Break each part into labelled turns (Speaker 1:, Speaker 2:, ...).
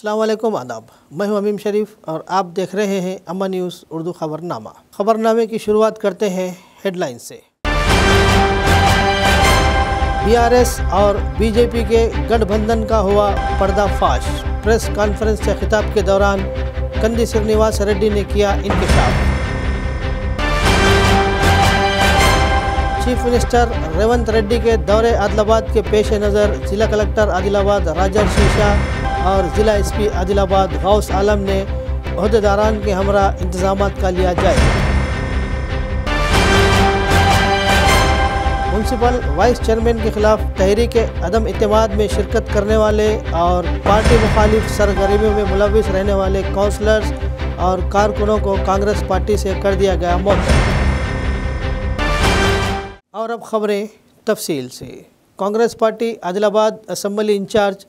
Speaker 1: अस्सलाम वालेकुम आदाब। मैं हूं अमीम शरीफ और आप देख रहे हैं अम्मा न्यूज़ उर्दू खबरनामा। खबरनामे की शुरुआत करते हैं हेडलाइन से। बीआरएस और बीजेपी के गठबंधन का हुआ पर्दाफाश। प्रेस कॉन्फ्रेंस से खिताब के दौरान कंदी श्रीनिवास रेड्डी ने किया इंकशाफ। चीफ मिनिस्टर रेवंत रेड्डी के दौरे आदिलाबाद के पेश नज़र जिला कलेक्टर आदिलाबाद राजर्षि शाह और ज़िला एसपी आदिलाबाद गौस आलम ने अहदेदारान के हमरा इंतजामात का लिया जायजा। म्यूनसिपल वाइस चेयरमैन के खिलाफ तहरीक अदम इत्तेमाद में शिरकत करने वाले और पार्टी मुखालिफ सरगर्मियों में मुलविस रहने वाले काउंसलर्स और कारकुनों को कांग्रेस पार्टी से कर दिया गया मुअत्तल। और अब खबरें तफसील से। Congress party Adilabad assembly in charge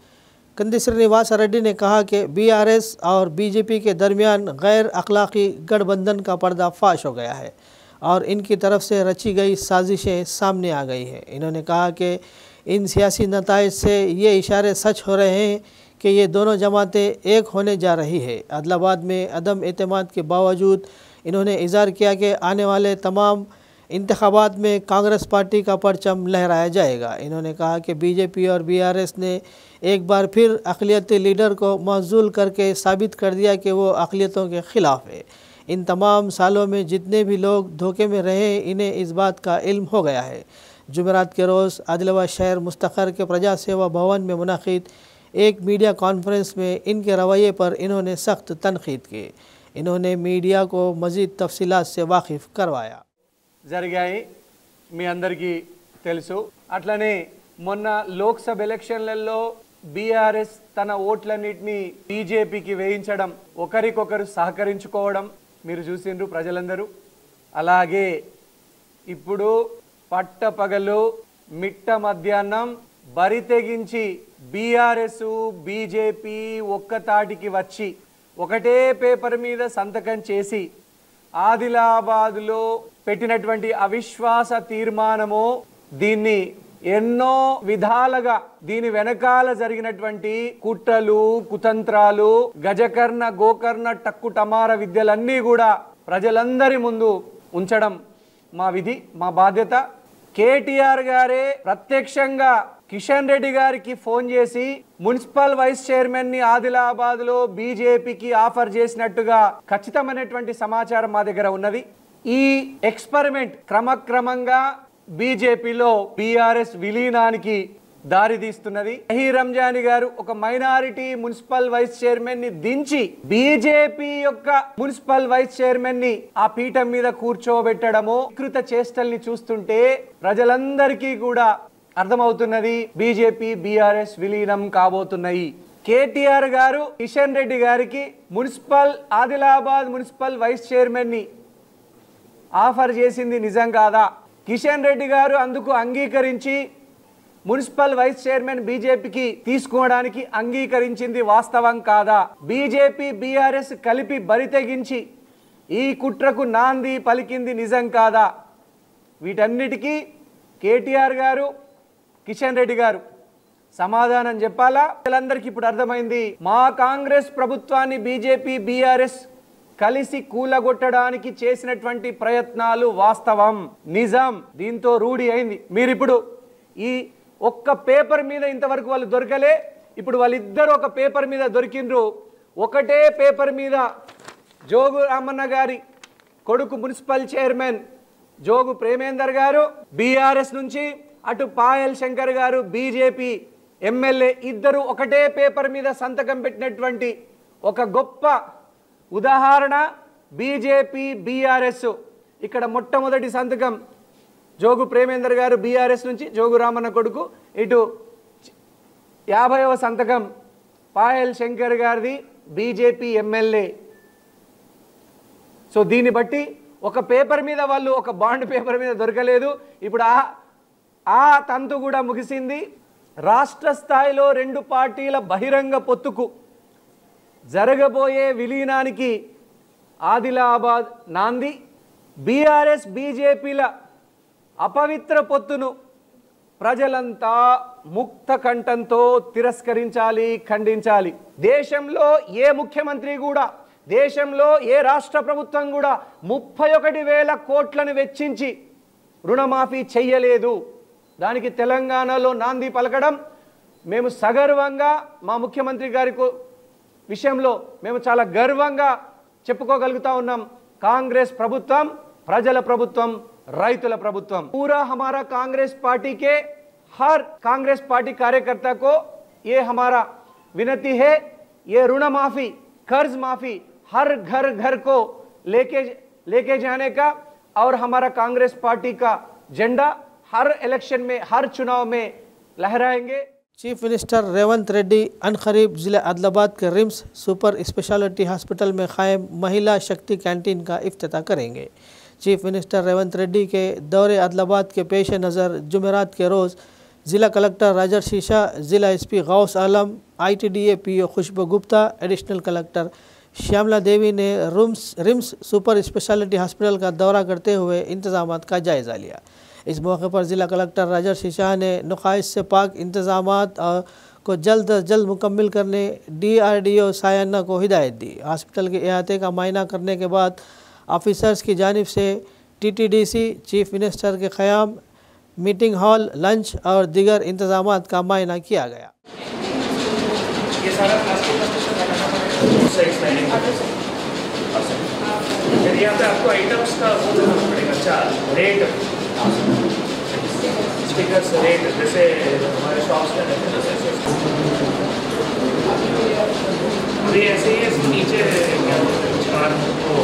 Speaker 1: Kandi Srinivas Reddy ने कहा कि बीआरएस और बीजेपी के दरमियान गैर अखलाकी गठबंधन का पर्दाफाश हो गया है और इनकी तरफ से रची गई साजिशें सामने आ गई हैं। इन्होंने कहा कि इन सियासी नताइज से ये इशारे सच हो रहे हैं कि ये दोनों जमातें एक होने जा रही है। आदिलाबाद में अदम एतमाद के बावजूद इन्होंने इज़हार किया कि आने वाले तमाम इंतखाबात में कांग्रेस पार्टी का परचम लहराया जाएगा। इन्होंने कहा कि बीजेपी और बीआरएस ने एक बार फिर अक़लियती लीडर को मअज़ूल करके साबित कर दिया कि वो अक़लियतों के ख़िलाफ़ है। इन तमाम सालों में जितने भी लोग धोखे में रहे इन्हें इस बात का इल्म हो गया है। जुमेरात के रोज़ आदिलाबाद शहर मुस्तक़र के प्रजा सेवा भवन में मुनक़िद एक मीडिया कॉन्फ्रेंस में इनके रवैये पर इन्होंने सख्त तनक़ीद की। इन्होंने मीडिया को मज़ीद तफसीलात से वाकिफ़ करवाया।
Speaker 2: జరిగాయి మీ అందరికీ తెలుసు। అట్లనే మొన్న లోక్సభ ఎలక్షన్లలో బీఆర్ఎస్ తన ఓట్లన్నిటిని బీజేపీకి వేయించడం, ఒకరికొకరు సహకరించుకోవడం మీరు చూసిండ్రు ప్రజలందరూ। అలాగే ఇప్పుడు పట్టపగలు మిట్ట మధ్యాహ్నం బరి తెగించి బీఆర్ఎస్ బీజేపీ ఒక్కతాటికి వచ్చి ఒకటే పేపర్ మీద సంతకం చేసి ఆదిలాబాద్లో పెట్టినటువంటి అవిశ్వాస తీర్మానము దీన్ని ఎన్నో విధాలుగా దీని వెనకాల జరిగినటువంటి కుట్రలు కుతంత్రాలు గజకర్ణ గోకర్ణ టక్కు టమార విద్యలన్నీ కూడా ప్రజలందరి ముందు ఉంచడం మా విధి, మా బాధ్యత। కేటీఆర్ గారే ప్రత్యక్షంగా కిషన్ రెడ్డి గారికి ఫోన్ చేసి మున్సిపల్ వైస్ చైర్మన్ ని ఆదిలాబాద్ లో బీజేపీకి ఆఫర్ చేసినట్టుగా ఖచ్చితమైనటువంటి సమాచారం మా దగ్గర ఉన్నది। ఈ ఎక్స్పెరిమెంట్ క్రమక్రమంగా బీజేపీలో బీఆర్ఎస్ విలీనానికి దారి తీస్తున్నది। షహీ రంజానీ గారు ఒక మైనారిటీ మున్సిపల్ వైస్ చైర్మన్ ని దించి బీజేపీ యొక్క మున్సిపల్ వైస్ చైర్మన్ ని ఆ పీఠం మీద కూర్చోబెట్టడము వికృత చేష్టల్ని చూస్తుంటే ప్రజలందరికీ కూడా అర్థమవుతున్నది బీజేపీ బీఆర్ఎస్ విలీనం కాబోతున్నాయి। కేటీఆర్ గారు కిషన్ రెడ్డి గారికి ఆదిలాబాద్ మున్సిపల్ వైస్ చైర్మన్ ని ఆఫర్ చేసింది నిజం కాదా? కిషన్ రెడ్డి గారు అందుకు అంగీకరించి మున్సిపల్ వైస్ చైర్మన్ బీజేపీకి తీసుకోవడానికి అంగీకరించింది వాస్తవం కాదా? బీజేపీ బీఆర్ఎస్ కలిపి బరి తెగించి ఈ కుట్రకు నాంది పలికింది నిజం కాదా? వీటన్నిటికీ కేటీఆర్ గారు కిషన్ రెడ్డి గారు సమాధానం చెప్పాలా? వీళ్ళందరికీ ఇప్పుడు అర్థమైంది మా కాంగ్రెస్ ప్రభుత్వాన్ని బీజేపీ బీఆర్ఎస్ కలిసి కూలగొట్టడానికి చేసినటువంటి ప్రయత్నాలు వాస్తవం, నిజం, దీంతో రూఢి అయింది। మీరిప్పుడు ఈ ఒక్క పేపర్ మీద ఇంతవరకు వాళ్ళు దొరకలే, ఇప్పుడు వాళ్ళిద్దరు ఒక పేపర్ మీద దొరికిండ్రు। ఒకటే పేపర్ మీద జోగు రామన్న గారి కొడుకు మున్సిపల్ చైర్మన్ జోగు ప్రేమేందర్ గారు బీఆర్ఎస్ నుంచి, అటు పాయల్ శంకర్ గారు బీజేపీ ఎమ్మెల్యే, ఇద్దరు ఒకటే పేపర్ మీద సంతకం పెట్టినటువంటి ఒక గొప్ప ఉదాహరణ బీజేపీ బీఆర్ఎస్। ఇక్కడ మొట్టమొదటి సంతకం జోగు ప్రేమేందర్ గారు బీఆర్ఎస్ నుంచి, జోగు రామన్న కొడుకు, ఇటు 50వ సంతకం పాయల్ శంకర్ గారిది బీజేపీ ఎమ్మెల్యే। సో దీన్ని బట్టి ఒక పేపర్ మీద వాళ్ళు ఒక బాండ్ పేపర్ మీద దొరకలేదు, ఇప్పుడు ఆ తంతు కూడా ముగిసింది। రాష్ట్ర స్థాయిలో రెండు పార్టీల బహిరంగ పొత్తుకు జరగబోయే విలీనానికి ఆదిలాబాద్ నాంది, బీఆర్ఎస్ బీజేపీల అపవిత్ర పొత్తును ప్రజలంతా ముక్త కంఠంతో తిరస్కరించాలి, ఖండించాలి. దేశంలో ఏ ముఖ్యమంత్రి కూడా, దేశంలో ఏ రాష్ట్ర ప్రభుత్వం కూడా 31,000 కోట్లను వెచ్చించి రుణమాఫీ చెయ్యలేదు. దానికి తెలంగాణలో నాంది పలకడం మేము సగర్వంగా మా ముఖ్యమంత్రి గారి విషయంలో మేము చాలా గర్వంగా చెప్పుకోగలుగుతా ఉన్నాం. कांग्रेस प्रभुत्वम प्रजल प्रभुत्वम रैतुल प्रभुत्वम। पूरा हमारा कांग्रेस पार्टी के हर कांग्रेस पार्टी कार्यकर्ता को ये हमारा विनती है, ये ऋण माफी, कर्ज माफी हर घर घर को लेके जाने का और हमारा कांग्रेस पार्टी का झंडा हर इलेक्शन में, हर चुनाव में लहराएंगे।
Speaker 1: चीफ मिनिस्टर रेवंत रेड्डी अनकरीब ज़िला आदिलाबाद के रिम्स सुपर स्पेशलिटी हॉस्पिटल में कायम महिला शक्ति कैंटीन का इफ्तिताह करेंगे। चीफ मिनिस्टर रेवंत रेड्डी के दौरे आदिलाबाद के पेश नज़र जुमेरात के रोज़ ज़िला कलेक्टर राजर्षि शाह, ज़िला एसपी गौस आलम, ITDA PO खुशबू गुप्ता, एडिशनल कलेक्टर श्यामला देवी ने रिम्स सुपर स्पेशलिटी हॉस्पिटल का दौरा करते हुए इंतजामात का जायज़ा लिया। इस मौके पर ज़िला कलेक्टर राजर्षि शाह ने नुकाइश से पाक इंतजामात को जल्द अज जल्द मुकम्मल करने DRDO सायन्ना को हिदायत दी। हॉस्पिटल के अहाते का मायना करने के बाद ऑफिसर्स की जानिब से TTDC, चीफ मिनिस्टर के क़याम, मीटिंग हॉल, लंच और दीगर इंतजामात का मायना किया गया।
Speaker 3: ये सारा यहाँ पे आपको आइटम्स का वो देना पड़ेगा, चार्ज रेट स्टिकर्स रेट जैसे हमारे शॉप्स में रहते हैं अभी ऐसे ही नीचे क्या बोलते हैं चार्ज हो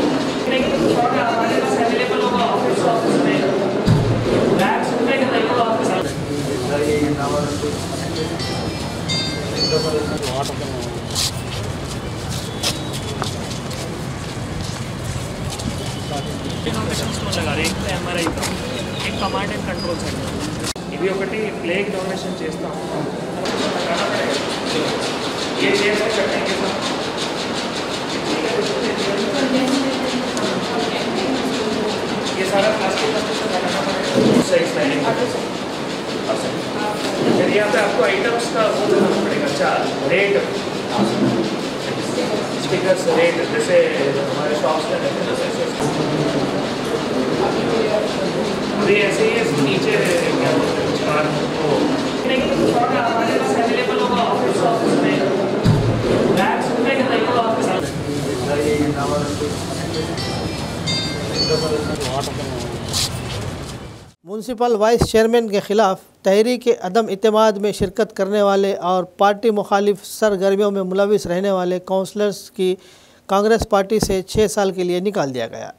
Speaker 3: हमारे पास अवेलेबल होगा ऑफिस में बैग्स में ऑफिस लगा रहे हैं MRI का एक कमांड एंड कंट्रोल सेंटर इवी ఒకటి ప్లేగ్ డొనేషన్ చేస్తాం ये चेयर से चटनी के साथ ये सारा प्लास्टिक का लगाना पड़ेगा साइज लाइनिंग फिर यहाँ पे आपको आइटम्स का वो देना पड़ेगा, चार्ज रेट स्टिकर्स रेट जैसे हमारे शॉप्स में रहते हैं अभी ऐसे ही नीचे क्या बोलते हैं चार्ज हो हमारे पास अवेलेबल होगा ऑफिस में बैग्स में ऑफिस
Speaker 1: म्यूनसिपल वाइस चेयरमैन के खिलाफ तहरीक अदम इत्तेमाद में शिरकत करने वाले और पार्टी मुखालिफ सरगर्मियों में मुलविस रहने वाले काउंसलर्स की कांग्रेस पार्टी से 6 साल के लिए निकाल दिया गया।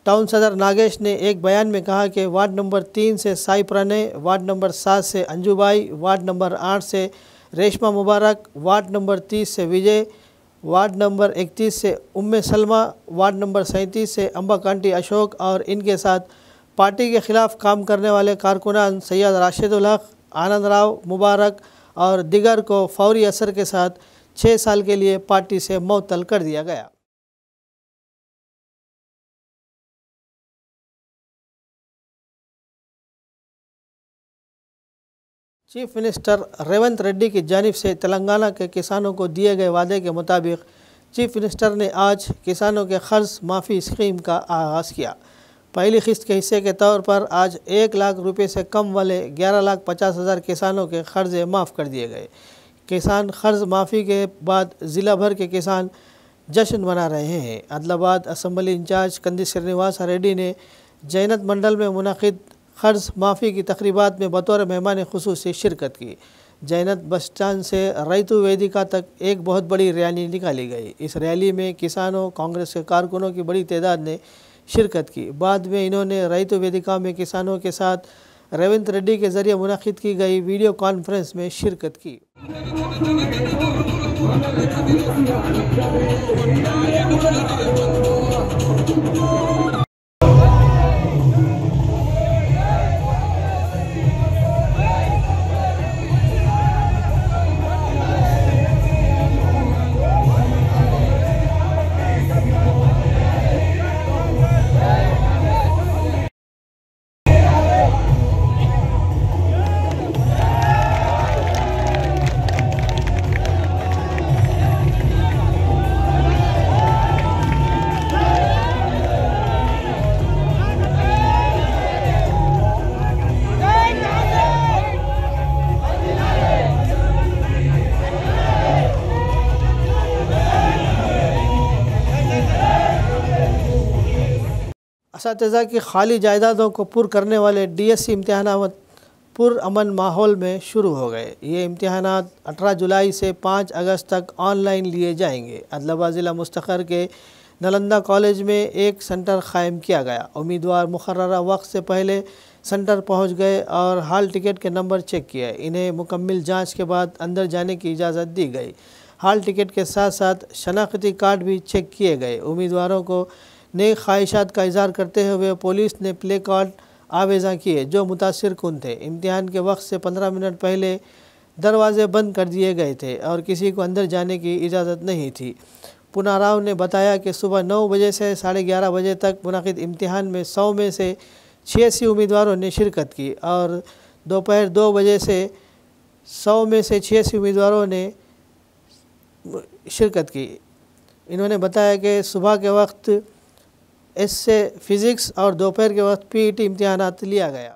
Speaker 1: टाउन सदर नागेश ने एक बयान में कहा कि वार्ड नंबर 3 से साई प्रणय, वार्ड नंबर 7 से अंजुबाई, वार्ड नंबर 8 से रेशमा मुबारक, वार्ड नंबर 30 से विजय, वार्ड नंबर 31 से उम्मे सलमा, वार्ड नंबर 37 से अंबाकांटी अशोक और इनके साथ पार्टी के ख़िलाफ़ काम करने वाले कारकुनान सैयद राशिदुल हक, आनंद राव, मुबारक और दिगर को फौरी असर के साथ 6 साल के लिए पार्टी से मुअत्तल कर दिया गया। चीफ मिनिस्टर रेवंत रेड्डी की जानिब से तेलंगाना के किसानों को दिए गए वादे के मुताबिक चीफ मिनिस्टर ने आज किसानों के कर्ज माफ़ी स्कीम का आगाज़ किया। पहली किस्त के हिस्से के तौर पर आज 1 लाख रुपये से कम वाले 11,50,000 किसानों के कर्ज़े माफ़ कर दिए गए। किसान कर्ज माफ़ी के बाद ज़िला भर के किसान जश्न मना रहे हैं। आदिलाबाद असम्बली इंचार्ज कंदी श्रीनिवास रेड्डी ने जैनत मंडल में मुनाकिद कर्ज माफ़ी की तकरीबात में बतौर मेहमान खुसूसी शिरकत की। जैनत बस स्टैंड से रैतु वेदिका तक एक बहुत बड़ी रैली निकाली गई। इस रैली में किसानों, कांग्रेस के कारकुनों की बड़ी तादाद ने शिरकत की। बाद में इन्होंने रैतु वेदिका में किसानों के साथ रेवंत रेड्डी के ज़रिए मुनाकिद की गई वीडियो कॉन्फ्रेंस में शिरकत की। असातिज़ा की खाली जायदादों को पुर करने वाले DSC इम्तहानात पुरअमन माहौल में शुरू हो गए। ये इम्तहानात 18 जुलाई से 5 अगस्त तक ऑनलाइन लिए जाएंगे। आदिलाबाद ज़िला मुस्तक़र के नालंदा कॉलेज में एक सेंटर क़ायम किया गया। उम्मीदवार मुक़र्ररा वक्त से पहले सेंटर पहुंच गए और हाल टिकट के नंबर चेक किए। इन्हें मुकम्मल जांच के बाद अंदर जाने की इजाज़त दी गई। हाल टिकट के साथ साथ शनाख्ती कार्ड भी चेक किए गए। उम्मीदवारों को नेक ख्वाहिशात का इज़हार करते हुए पुलिस ने प्ले कार्ड आवेज़ा किए जो मुतासिर कुन थे। इम्तिहान के वक्त से 15 मिनट पहले दरवाजे बंद कर दिए गए थे और किसी को अंदर जाने की इजाज़त नहीं थी। पुनाराव ने बताया कि सुबह 9 बजे से 11:30 बजे तक मुनाकिद इम्तिहान में 100 में से 86 उम्मीदवारों ने शिरकत की और दोपहर 2 बजे से 100 में से 86 उम्मीदवारों ने शिरकत की। इन्होंने बताया कि सुबह के वक्त इससे फ़िज़िक्स और दोपहर के वक्त PET इम्तिहानात लिया गया।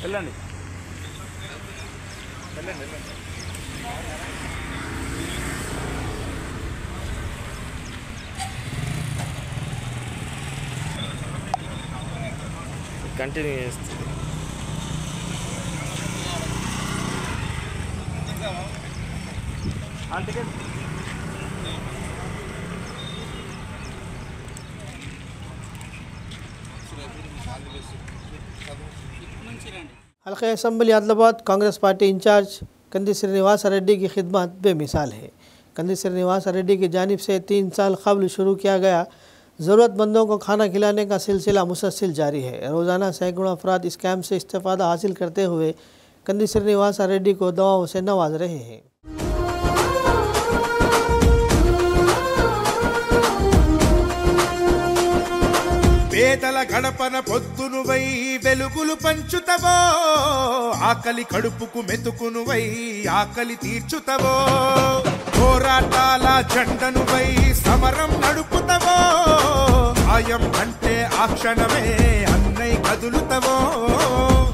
Speaker 2: వెళ్ళండి
Speaker 4: కంటిన్యూ చేస్తుంది.
Speaker 1: हल्का assembly Adilabad Congress party in charge Kandi Srinivas Reddy की खिदमत बेमिसाल है। कंदी श्रीनिवास रेड्डी की जानिब से 3 साल कबल शुरू किया गया ज़रूरतमंदों को खाना खिलाने का सिलसिला मुसलसल जारी है। रोज़ाना सैकड़ों अफराद इस कैंप से इस्तेफ़ादा हासिल करते हुए कंदी श्रीनिवास रेड्डी को दवाओं से नवाज रहे हैं।
Speaker 5: పేదల గడపన పొద్దునువై వెలుగులు పంచుతవో, ఆకలి కడుపుకు మెతుకునువై ఆకలి తీర్చుతవో, పోరాటాల జెండనువై సమరం నడుపుతవో, సాయం అంటే ఆ క్షణమే అన్నై కదులుతవో,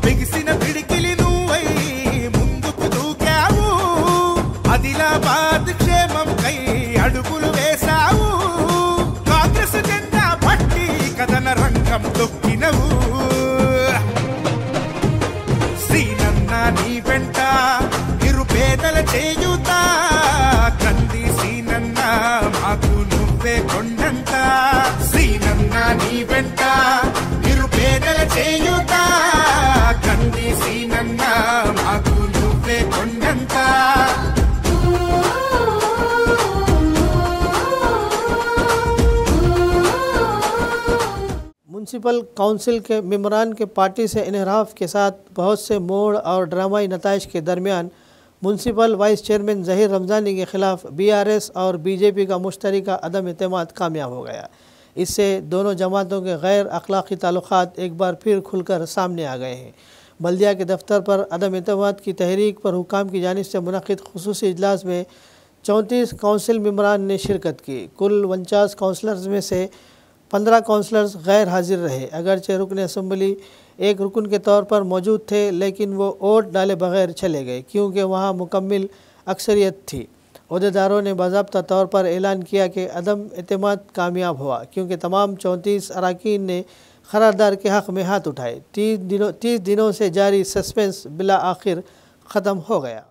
Speaker 5: బిగిసిన పిడికిలి నువ్వై ముందుకు దూకావు, ఆదిలాబాద్ క్షేమం కై అడుగులు వేశావు, కాంగ్రెస్ జెండా పట్టి కథన రంగం తొక్కినవు, శ్రీనన్న నీ వెంట నిరుపేదల చేయుత, కంది శ్రీనన్న మాకు నువ్వే కొండంత, శ్రీనన్న నీ వెంట నిరుపేదల చేయుత, కంది శ్రీనన్న మాకు నువ్వే కొండంత.
Speaker 1: म्यूनसिपल काउंसिल के मेंबरान के पार्टी से इनहराफ के साथ बहुत से मोड़ और ड्रामाई नताइज के दरमियान municipal vice chairman Zaheer Ramzani के ख़िलाफ़ BRS और BJP का मुश्तरका अदम एतमाद कामयाब हो गया। इससे दोनों जमातों के गैर अखलाक़ी ताल्लुक़ात एक बार फिर खुलकर सामने आ गए हैं। बल्दिया के दफ्तर पर अदम एतमाद की तहरीक पर हुकाम की जानिब से मुनक़िद ख़ुसूसी इजलास में 34 काउंसिल मेंबरान ने शिरकत की। कुल 49 काउंसलर्स में से 15 काउंसलर्स गैर हाजिर रहे। अगरचे रुकन असम्बली एक रुकन के तौर पर मौजूद थे, लेकिन वो वोट डाले बगैर चले गए क्योंकि वहाँ मुकम्मल अक्सरियत थी। अहदेदारों ने बाज़ाब्ता तौर पर ऐलान किया कि अदम एतमाद कामयाब हुआ क्योंकि तमाम 34 अरकान ने क़रारदार के हक़ में हाथ उठाए। 30 दिनों से जारी सस्पेंस बिला आखिर ख़त्म हो गया।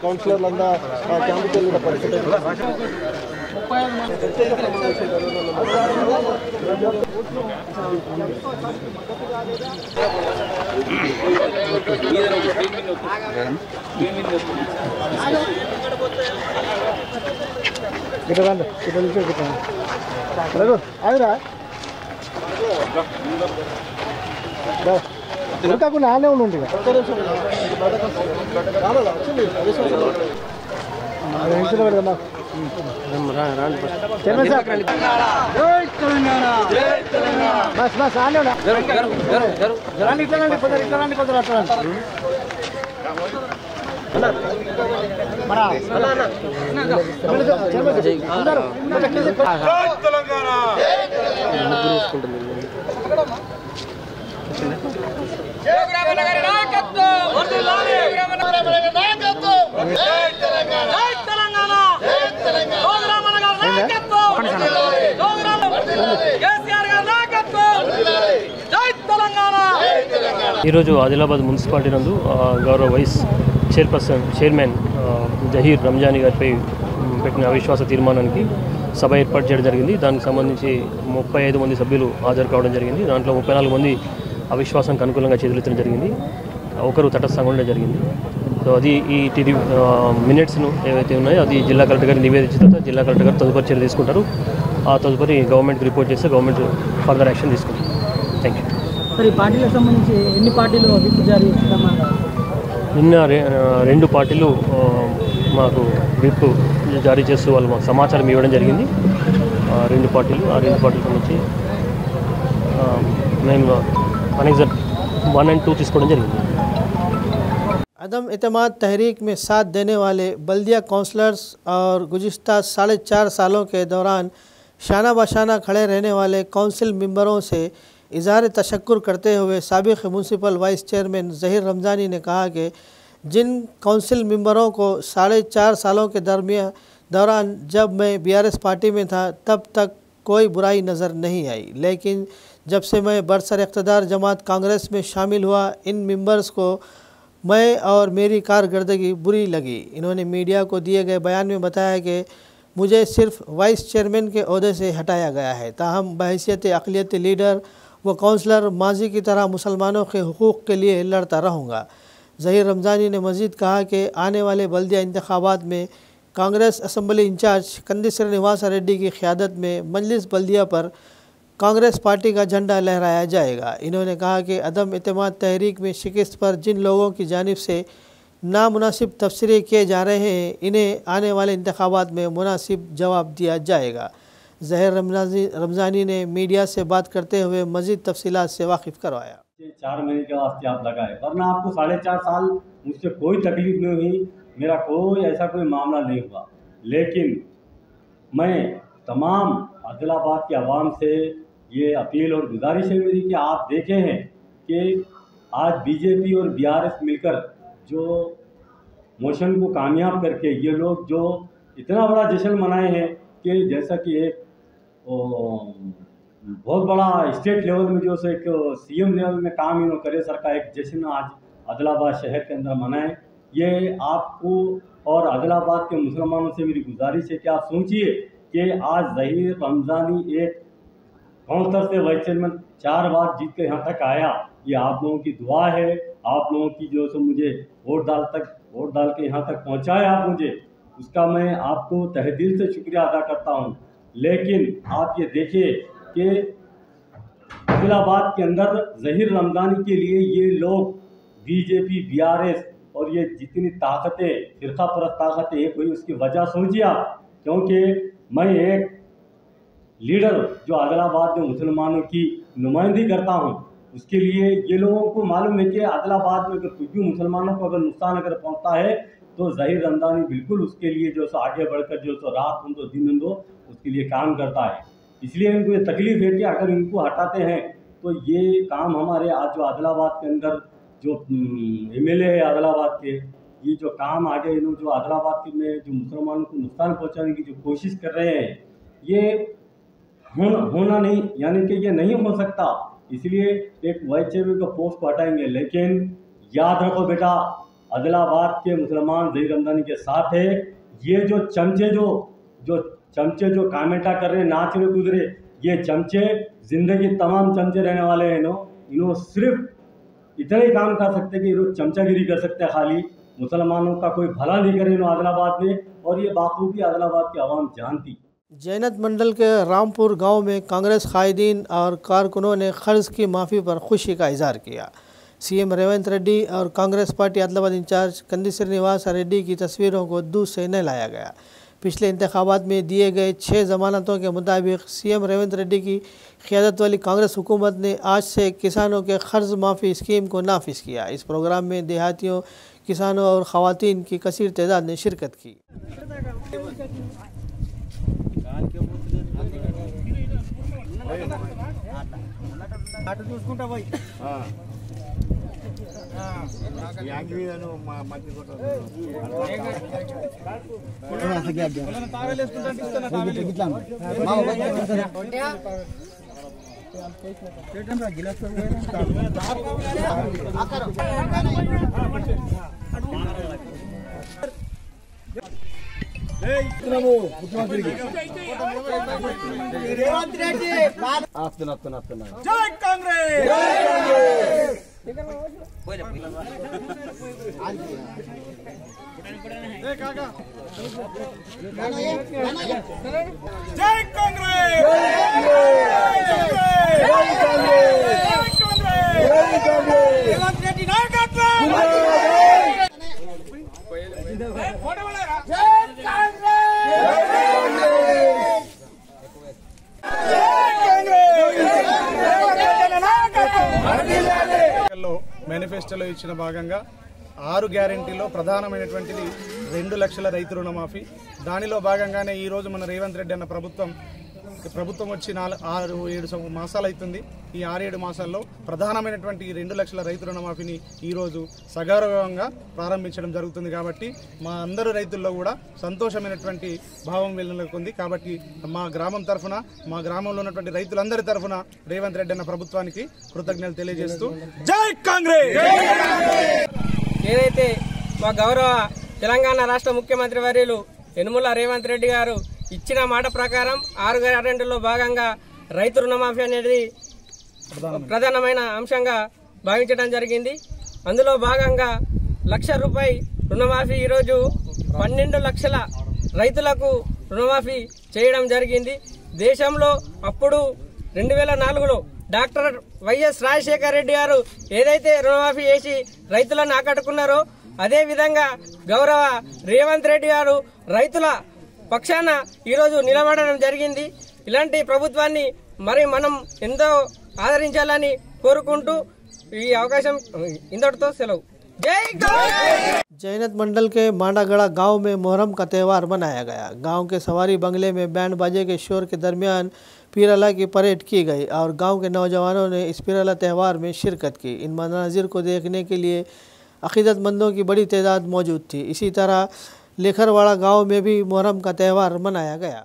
Speaker 6: కౌన్సిలర్లంతా క్యాంపుకి వెళ్ళిన పరిస్థితి కాకుండా ఆనే ఉండి బస్ బస్ ఆనే
Speaker 7: ఈరోజు ఆదిలాబాద్ మున్సిపాలిటీ నందు గౌరవ వైస్ చైర్మన్ జహీర్ రంజానీ గారిపై పెట్టిన అవిశ్వాస తీర్మానానికి సభ ఏర్పాటు చేయడం జరిగింది. దానికి సంబంధించి 35 మంది సభ్యులు హాజరు కావడం జరిగింది. దాంట్లో 34 మంది అవిశ్వాసానికి అనుకూలంగా చేతులెత్తడం జరిగింది, ఒకరు తటస్థంగా ఉండడం జరిగింది. సో అది ఈ మినిట్స్ను ఏవైతే ఉన్నాయో అది జిల్లా కలెక్టర్ గారికి నివేదించిన తర్వాత జిల్లా కలెక్టర్ గారు తదుపరి చర్య తీసుకుంటారు. ఆ తదుపరి గవర్నమెంట్కి రిపోర్ట్ చేస్తే గవర్నమెంట్ ఫర్దర్ యాక్షన్ తీసుకుంటారు. Thank you.
Speaker 8: సార్, ఈ పార్టీలకు సంబంధించి ఎన్ని పార్టీలు విప్ జారీ చేస్తామన్నారు?
Speaker 7: నిన్న 2 పార్టీలు మాకు విప్ జారీ చేస్తూ వాళ్ళు మాకు సమాచారం ఇవ్వడం జరిగింది. 2 పార్టీలు సంబంధించి మేము అనెక్సర్ 1 and 2 తీసుకోవడం జరిగింది.
Speaker 1: अदम एतमाद तहरीक में साथ देने वाले बल्दिया काउंसलर्स और गुज़िश्ता 4.5 सालों के दौरान शाना बशाना खड़े रहने वाले काउंसिल मेंबरों से इज़हार तशक्कुर करते हुए साबिक़ municipal vice chairman Zaheer Ramzani ने कहा कि जिन काउंसिल मेंबरों को 4.5 सालों के दौरान जब मैं BRS पार्टी में था तब तक कोई बुराई नज़र नहीं आई, लेकिन जब से मैं बरसर इक़्तिदार जमात कांग्रेस में शामिल हुआ इन मेंबर्स को मैं और मेरी कारकर्दगी बुरी लगी। इन्होंने मीडिया को दिए गए बयान में बताया कि मुझे सिर्फ वाइस चेयरमैन के ओहदे से हटाया गया है, ताहम बहैसियत अक़लियती लीडर व काउंसलर माजी की तरह मुसलमानों के हुकूक़ के लिए लड़ता रहूँगा। ज़हीर रमज़ानी ने मज़ीद कहा कि आने वाले बल्दिया इंतखाबात में कांग्रेस असम्बली इंचार्ज कंदी श्रीनिवास रेड्डी की क़यादत में मजलिस बल्दिया पर कांग्रेस पार्टी का झंडा लहराया जाएगा। इन्होंने कहा कि अदम एतमाद तहरीक में शिकस्त पर जिन लोगों की जानिब से नामुनासिब तबसरे किए जा रहे हैं इन्हें आने वाले इंतखाबात में मुनासिब जवाब दिया जाएगा। ज़हीर रमज़ानी ने मीडिया से बात करते हुए मज़ीद तफसीलात से वाकिफ़ करवाया।
Speaker 9: 4 महीने के वास्ते आप लगाए, वरना आपको 4.5 साल मुझसे कोई तकलीफ नहीं हुई, मेरा कोई ऐसा कोई मामला नहीं हुआ। लेकिन मैं तमाम आदिलाबाद के अवाम से ये अपील और गुजारिश है मेरी कि आप देखे हैं कि आज बीजेपी और BRS मिलकर जो मोशन को कामयाब करके ये लोग जो इतना बड़ा जश्न मनाए हैं कि जैसा कि एक बहुत बड़ा स्टेट लेवल में जो एक CM लेवल में काम इन्होंने करे सर का एक जश्न आज आदिलाबाद शहर के अंदर मनाएं। ये आपको और आदिलाबाद के मुसलमानों से मेरी गुजारिश है कि आप सोचिए कि आज ज़हीर रमज़ानी एक काउंसलर से वाइस चेयरमैन 4 बार जीत के यहाँ तक आया, ये आप लोगों की दुआ है, आप लोगों की जो सो मुझे वोट डाल के यहाँ तक पहुँचाया आप मुझे, उसका मैं आपको तहे दिल से शुक्रिया अदा करता हूँ। लेकिन आप ये देखिए कि आदिलाबाद के अंदर ज़हीर रमज़ानी के लिए ये लोग BJP BRS और ये जितनी ताकतें फ़िरका परस्त ताकतें एक हुई उसकी वजह सोचिए आप, क्योंकि मैं एक लीडर जो आदिलाबाद में मुसलमानों की नुमाइंदगी करता हूं, उसके लिए ये लोगों को मालूम है कि आदिलाबाद में अगर कुछ भी मुसलमानों को अगर नुकसान अगर पहुंचता है तो ज़हीर रमज़ानी बिल्कुल उसके लिए जो सो आगे बढ़कर जो सो रात हो दो दिन हो उसके लिए काम करता है। इसलिए इनको ये तकलीफ है कि अगर इनको हटाते हैं तो ये काम हमारे आज जो आदिलाबाद के अंदर जो MLA है आदिलाबाद के, ये जो काम आगे इन्होंने जो आदिलाबाद में जो मुसलमानों को नुकसान पहुँचाने की जो कोशिश कर रहे हैं ये होना नहीं, यानी कि ये नहीं हो सकता। इसलिए एक वाइस चेयरमैन का पोस्ट को हटाएंगे, लेकिन याद रखो बेटा आदिलाबाद के मुसलमान ज़हीर रमज़ानी के साथ है। ये जो चमचे जो कामेंटा कर रहे हैं, नाच रहे कूद रहे, ये चमचे जिंदगी तमाम चमचे रहने वाले हैं इन्हों सिर्फ इतना ही काम कर सकते कि इन्हों चमचागिरी कर सकते हैं, खाली मुसलमानों का कोई भला नहीं करे इन्हों आदिलाबाद में, और ये बाखूबी आदिलाबाद की आवाम जानती।
Speaker 1: जैनत मंडल के रामपुर गांव में कांग्रेस कायदीन और कारकुनों ने कर्ज की माफ़ी पर खुशी का इजहार किया। सीएम रेवंत रेड्डी और कांग्रेस पार्टी आदिलाबाद इंचार्ज कंदी श्रीनिवास रेड्डी की तस्वीरों को दूध से न लाया गया। पिछले इंतखाबात में दिए गए 6 जमानतों के मुताबिक सीएम रेवंत रेड्डी की क़यादत वाली कांग्रेस हुकूमत ने आज से किसानों के कर्ज माफ़ी स्कीम को नाफिज किया। इस प्रोग्राम में देहातियों, किसानों और ख़वातीन की कसीर तादाद ने शिरकत की।
Speaker 5: जय कांग्रेस, जय कांग्रेस, रेवंत रेड्डी नायकत्व, మేనిఫెస్టోలో ఇచ్చిన భాగంగా 6 గ్యారెంటీలో ప్రధానమైనటువంటిది 2 లక్షల రైతు రుణమాఫీ. దానిలో భాగంగానే ఈరోజు మన రేవంత్ రెడ్డి అన్న ప్రభుత్వం వచ్చి 6-7 మాసాలు అవుతుంది. ఈ 6-7 మాసాల్లో ప్రధానమైనటువంటి 2 లక్షల రైతు రుణమాఫీని ఈరోజు సగౌరవంగా ప్రారంభించడం జరుగుతుంది. కాబట్టి మా అందరు రైతుల్లో కూడా సంతోషమైనటువంటి భావం వెలువడుతుంది. కాబట్టి మా గ్రామం తరఫున, మా గ్రామంలో ఉన్నటువంటి రైతులందరి తరఫున రేవంత్ రెడ్డి అన్న ప్రభుత్వానికి కృతజ్ఞతలు తెలియజేస్తూ జై కాంగ్రెస్.
Speaker 10: ఏదైతే మా గౌరవ తెలంగాణ రాష్ట్ర ముఖ్యమంత్రి వర్యులు యనుమల రేవంత్ రెడ్డి గారు ఇచ్చిన మాట ప్రకారం 6 గ్యారెంటీల్లో భాగంగా రైతు రుణమాఫీ అనేది ప్రధానమైన అంశంగా భావించడం జరిగింది. అందులో భాగంగా ₹1,00,000 రుణమాఫీ ఈరోజు 12 లక్షల రైతులకు రుణమాఫీ చేయడం జరిగింది. దేశంలో అప్పుడు 2004లో డాక్టర్ వైఎస్ రాజశేఖర రెడ్డి గారు ఏదైతే రుణమాఫీ చేసి రైతులను ఆకట్టుకున్నారో అదే విధంగా గౌరవ రేవంత్ రెడ్డి గారు రైతుల పక్షాన ఈరోజు నిలబడడం జరిగింది. ఇలాంటి ప్రభుత్వాన్ని మరి మనం ఎంతో ఆదరించాలని కోరుకుంటూ ఈ అవకాశం ఇంతటితో సెలవు. जय
Speaker 1: जैनत मंडल के मांडागढ़ा गांव में मुहर्रम का त्यौहार मनाया गया। गांव के सवारी बंगले में बैंड बाजे के शोर के दरमियान पीरला की परेड की गई और गांव के नौजवानों ने इस पीरला त्यौहार में शिरकत की। इन मनाजिर को देखने के लिए अकीदतमंदों की बड़ी तादाद मौजूद थी। इसी तरह लेखरवाड़ा गांव में भी मुहर्रम का त्यौहार मनाया गया।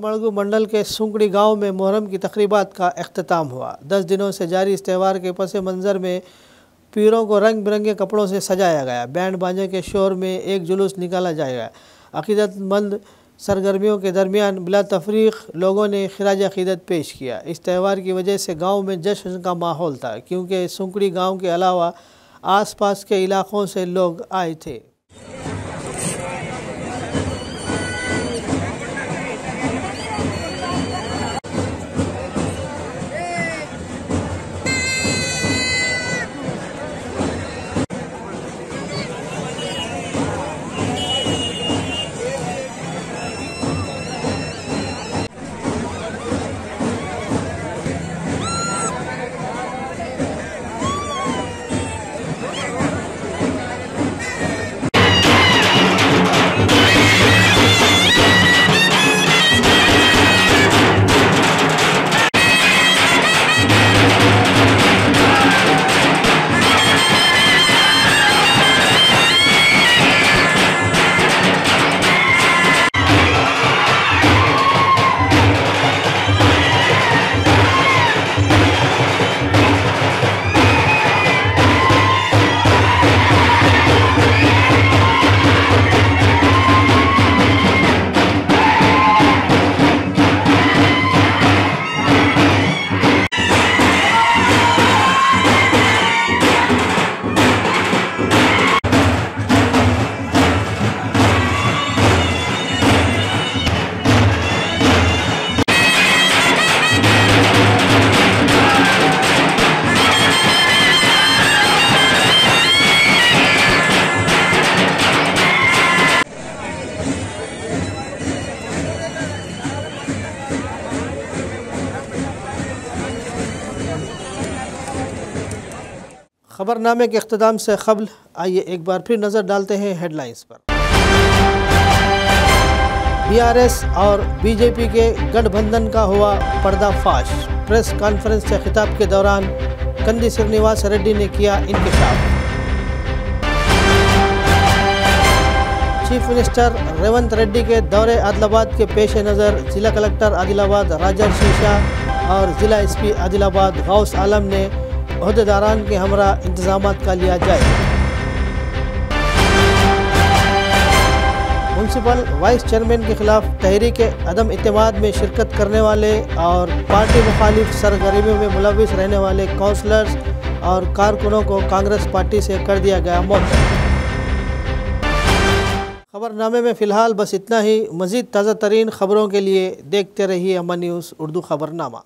Speaker 1: तमड़गु मंडल के सुंकड़ी गांव में मुहर्रम की तकरीबात का अख्ताम हुआ। 10 दिनों से जारी इस त्यौहार के पस मंज़र में पीरों को रंग बिरंगे कपड़ों से सजाया गया। बैंड बाजे के शोर में एक जुलूस निकाला जाएगा। अकीदतमंद सरगर्मियों के दरमियान बिला तफरीक लोगों ने खिराज अकीदत पेश किया। इस त्यौहार की वजह से गांव में जश्न का माहौल था, क्योंकि सुंकड़ी गांव के अलावा आसपास के इलाकों से लोग आए थे। खबरनामे के इख्तिताम से क़ब्ल आइए एक बार फिर नज़र डालते हैं हेडलाइंस पर। बीआरएस और बीजेपी के गठबंधन का हुआ पर्दाफाश। प्रेस कॉन्फ्रेंस से खिताब के दौरान कंदी श्रीनिवास रेड्डी ने किया इंकशाफ। चीफ मिनिस्टर रेवंत रेड्डी के दौरे आदिलाबाद के पेश नज़र जिला कलेक्टर आदिलाबाद राजर्षि शाह और जिला एसपी आदिलाबाद गौस आलम ने अहदेदारान के हमरा इंतजामात का लिया जाए। म्यूनसिपल वाइस चेयरमैन के खिलाफ तहरीक अदम इत्तेमाद में शिरकत करने वाले और पार्टी मुखालिफ सरगर्मियों में मुलविस रहने वाले काउंसलर्स और कारकुनों को कांग्रेस पार्टी से कर दिया गया मुअत्तल। खबरनामे में फ़िलहाल बस इतना ही। मज़ीद ताज़ा तरीन खबरों के लिए देखते रहिए अमन न्यूज़ उर्दू खबरनामा।